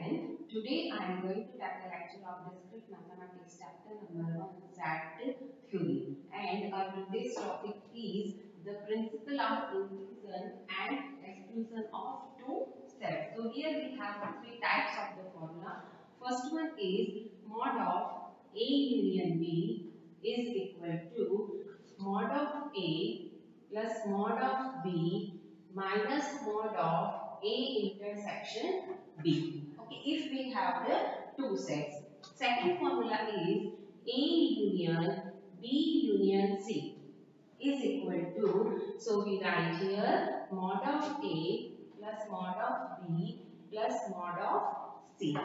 again. Today I am going to tackle lecture of discrete mathematics chapter number 1 Z theory, and our today's topic is the principle of inclusion and exclusion of two sets. So here we have three types of the formula. First one is mod of A union B is equal to mod of A plus mod of B minus mod of A intersection B. Okay, if we have the two sets. Second formula is A union B union C is equal to, so we write here mod of A plus mod of B plus mod of C.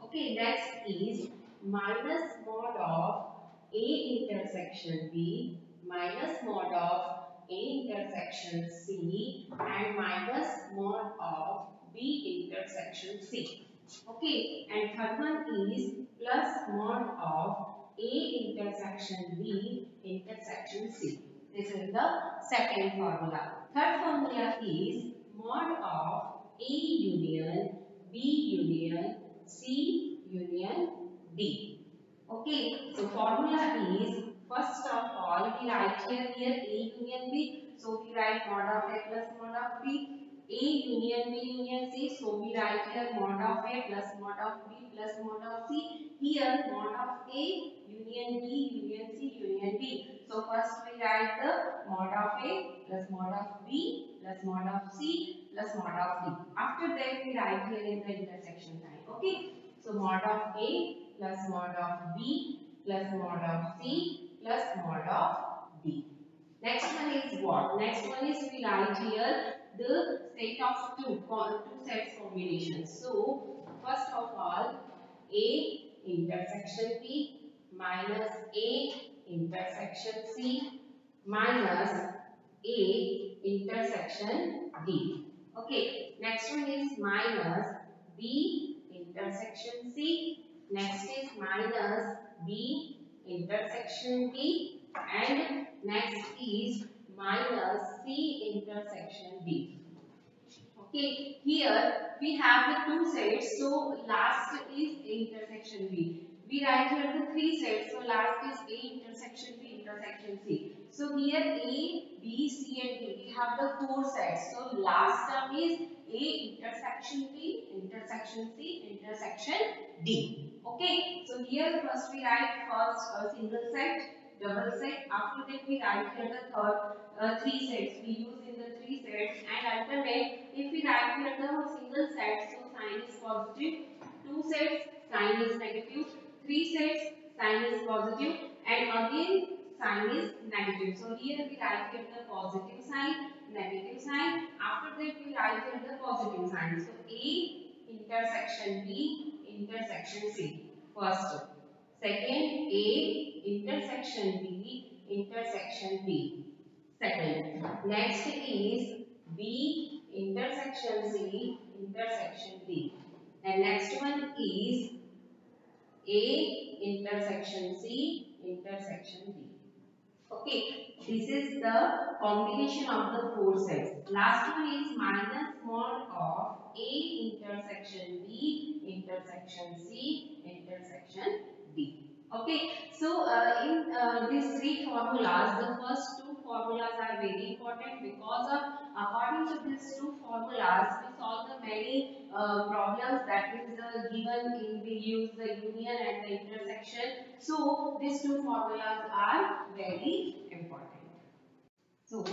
Okay, next is minus mod of A intersection B minus mod of A intersection C and minus mod of B intersection C. Okay, and third one is plus mod of A intersection B intersection C. This is the second formula. Third formula is mod of A union B union C union D. Okay, so formula is, first of all we write here A union B, so we write mod of A plus mod of B. A union B union C, so we write here mod of A plus mod of B plus mod of C. Here mod of A union B union C union D. So first we write the mod of A plus mod of B plus mod of C plus mod of D. After that we write here in the intersection sign. Okay, so mod of A plus mod of B plus mod of C plus mod of D. Next one is what? Next one is we write here the set of two sets combinations. So first of all, A intersection B minus A intersection C minus A intersection D. Okay, next one is minus B intersection C. Next is minus B intersection D, and next is minus C intersection D. Okay, here we have the two sets. So last is A intersection B. We write here the three sets. So last is A intersection B intersection C. So here A, B, C and D. We have the four sets. So last term is A intersection B intersection C intersection D. Okay. So here first we write first a single set, double set. After that we write here the third three sets. We use in the three sets, and alternate. If we write here the single set, so sign is positive. Two sets, sign is negative. Three sets, sign is positive, and again sign is negative. So here we write here the positive sign, negative sign. After that we write here the positive sign. So A intersection B intersection C. First. Second, A intersection B intersection B. Second. Next is B intersection C intersection D. And next one is A intersection C intersection D. Okay, this is the combination of the four sets. Last one is minus mod of A intersection B intersection C intersection D. Okay, so in these three formulas, the first two formulas are very important because of according to these two formulas, we solve the many problems that is given in we use the union and the intersection. So these two formulas are very important. So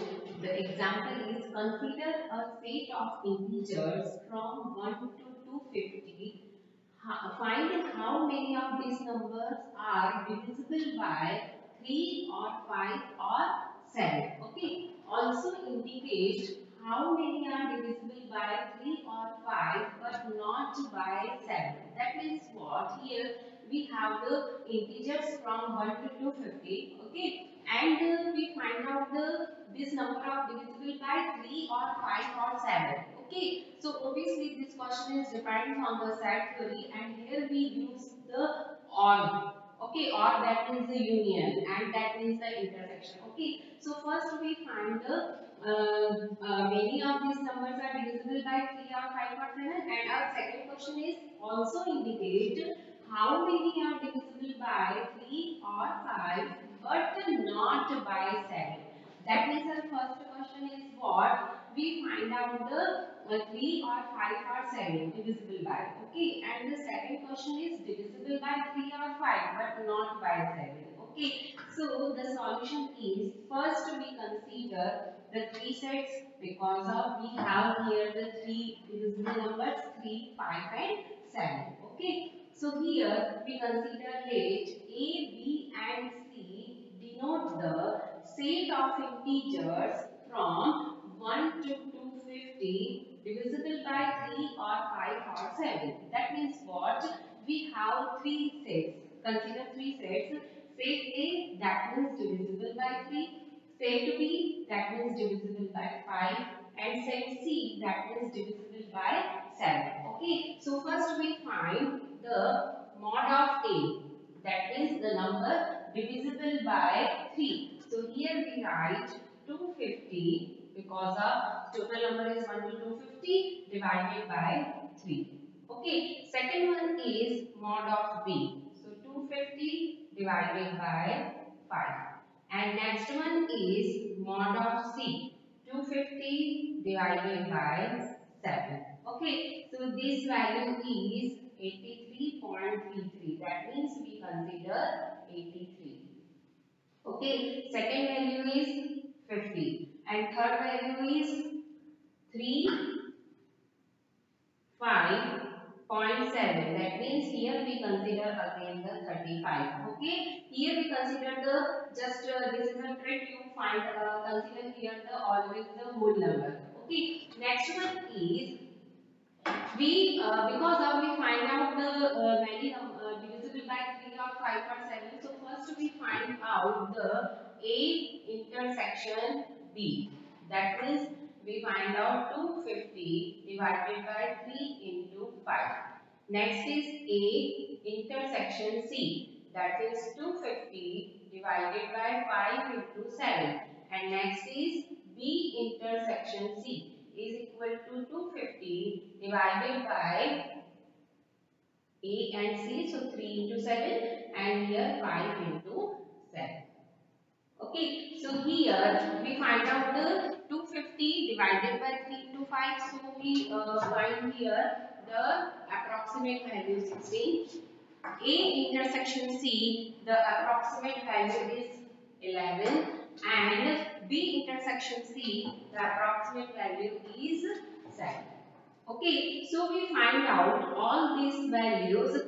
the example is, consider a set of integers from 1 to 250. Find how many of these numbers are divisible by 3 or 5 or 7. Okay. Also indicate how many are divisible by 3 or 5 but not by 7. That means what? Here we have the integers from 1 to 250. Okay. And we find out this number of divisible by 3 or 5 or 7. Okay, so obviously this question is depending on the set theory, and here we use the OR. Okay, OR that means the union and that means the intersection. Okay, so first we find the many of these numbers are divisible by 3 or 5 or 7, and our second question is also indicate how many are divisible by 3 or 5 but not by 7. That means our first question is what? We find out the 3 or 5 or 7 divisible by. Okay, and the second question is divisible by 3 or 5 but not by 7. Okay, so the solution is first we consider the three sets because of we have here the three divisible numbers 3, 5 and 7. Okay, so here we consider let A, B and C denote the set of integers from 1 to 250 divisible by 3 or 5 or 7. That means what? We have three sets. Consider three sets. Set A, that means divisible by 3. Set B, that means divisible by 5. And set C, that means divisible by 7. Okay. So first we find the mod of A. That means the number divisible by 3. So here we write 250 because of total number is 1 to 250 divided by 3. Okay, second one is mod of B. So 250 divided by 5. And next one is mod of C. 250 divided by 7. Okay, so this value is 83.33. That means we consider 83. Okay, second value is 50 and third value is 3, 5.7. That means here we consider again the 35. Okay, here we consider the just this is a trick you find consider here the always the whole number. Okay, next one is we because of we find out the many divisible by 3 or 5 or 7. So first we find out the A intersection B. That means we find out 250 divided by 3 into 5. Next is A intersection C. That is 250 divided by 5 into 7. And next is B intersection C is equal to 250 divided by A and C. So 3 into 7 and here 5 into 7. Okay, so here we find out the 250 divided by 3 into 5. So we find here the approximate value 16. A intersection C, the approximate value is 11 and B intersection C, the approximate value is 7. Okay, so we find out all these values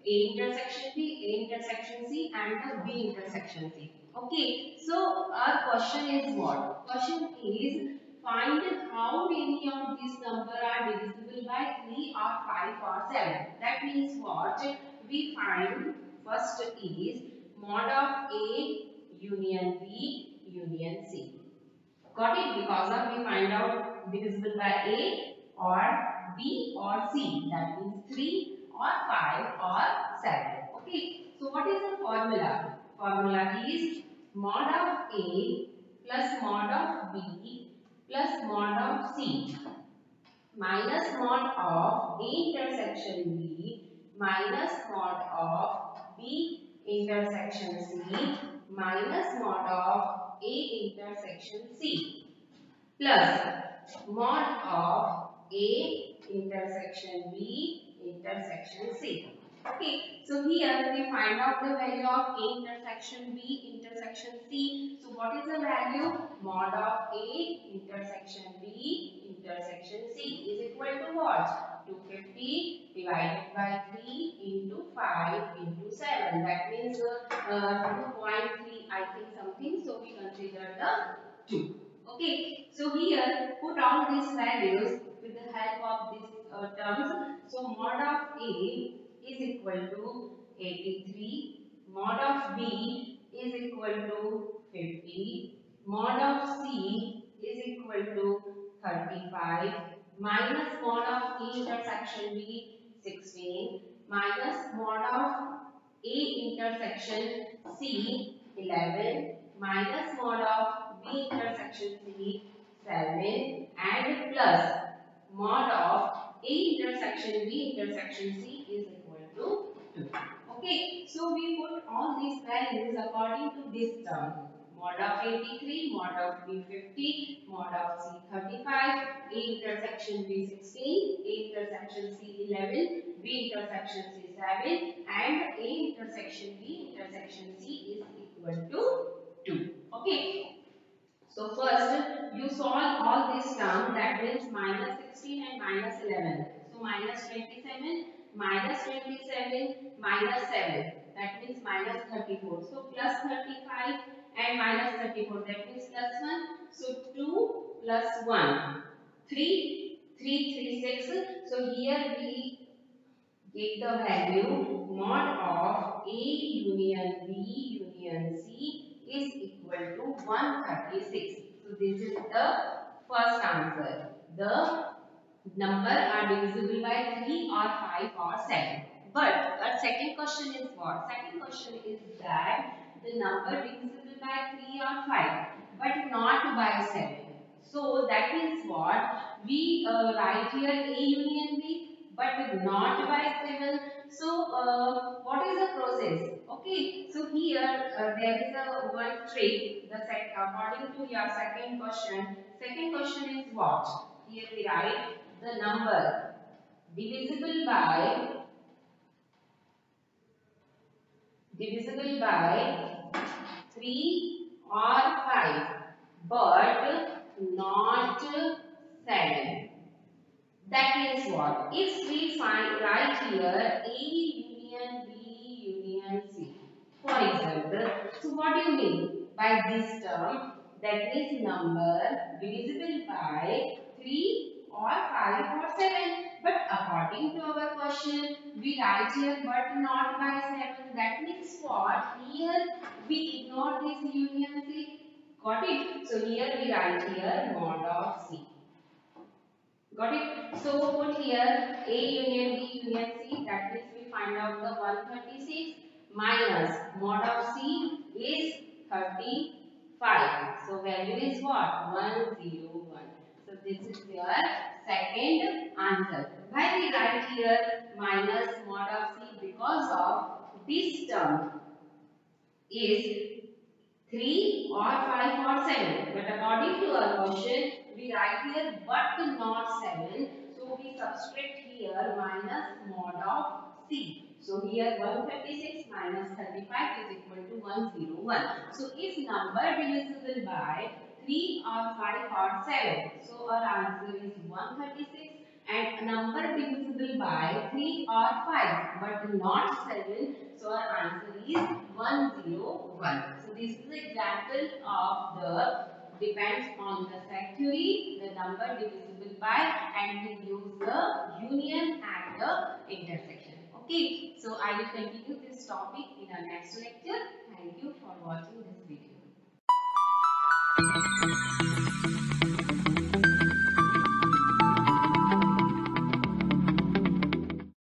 A intersection B, A intersection C and the B intersection C. Okay, so our question is what? Question is find how many of these number are divisible by 3 or 5 or 7. That means what? We find first is mod of A union B union C. Got it? Because of we find out divisible by A or B or C. That means 3 or 5 or 7. Okay. So what is the formula? Formula is mod of A plus mod of B plus mod of C minus mod of A intersection B minus mod of B intersection C minus mod of A intersection C plus mod of A intersection B intersection C. Okay, so here we find out the value of A intersection B intersection C. So what is the value? Mod of A intersection B intersection C is equal to what? 250 divided by 3 into 5 into 7. That means 2.3 I think something. So we consider the 2. Okay, so here put all these values with the help of these terms. So mod of A is equal to 83, mod of B is equal to 50, mod of C is equal to 35, minus mod of A intersection B 16, minus mod of A intersection C 11, minus mod of B intersection C 7 and plus mod of A intersection B intersection C is equal to 2. Okay, so we put all these values according to this term. Mod of 83, mod of B 50, mod of C 35, A intersection B 16, A intersection C 11, B intersection C 7, and A intersection B intersection C is equal to 2. Okay. So first you solve all this term, that means minus 16 and minus 11. So minus 27, minus 27, minus 7. That means minus 34. So plus 35 and minus 34. That means plus 1. So 2 plus 1. 3, 3, 3, 6. So here we get the value mod of A union B union C is equal to 136. So this is the first answer. The number are divisible by 3 or 5 or 7. But our second question is what? Second question is that the number divisible by 3 or 5 but not by 7. So that means what? We write here A union B but not by 7. So what is the process? Okay, so here there is a one trick. According to your second question is what? Here we write the number divisible by 3 or 5 but not 7. That means what? If we find right here A union B union C, for example, so what do you mean by this term? That is number divisible by 3 or 5 or 7. But according to our question, we write here but not by 7. That means what? Here we ignore this union C. Got it? So here we write here mod of C. Got it? So put here A union B union C, that means we find out the 136 minus mod of C is 35. So value is what? 101. So this is your second answer. Why we write here minus mod of C? Because of this term is 3 or 5 or 7. But according to our question, we write here but not 7. So we subtract here minus mod of C. So here 136 minus 35 is equal to 101. So if number divisible by 3 or 5 or 7. So our answer is 136. And number divisible by 3 or 5 but not 7. So our answer is 101. So this is the example of the depends on the factory, the number divisible by, and we use the union and the intersection. Okay, so I will continue this topic in our next lecture. Thank you for watching this video.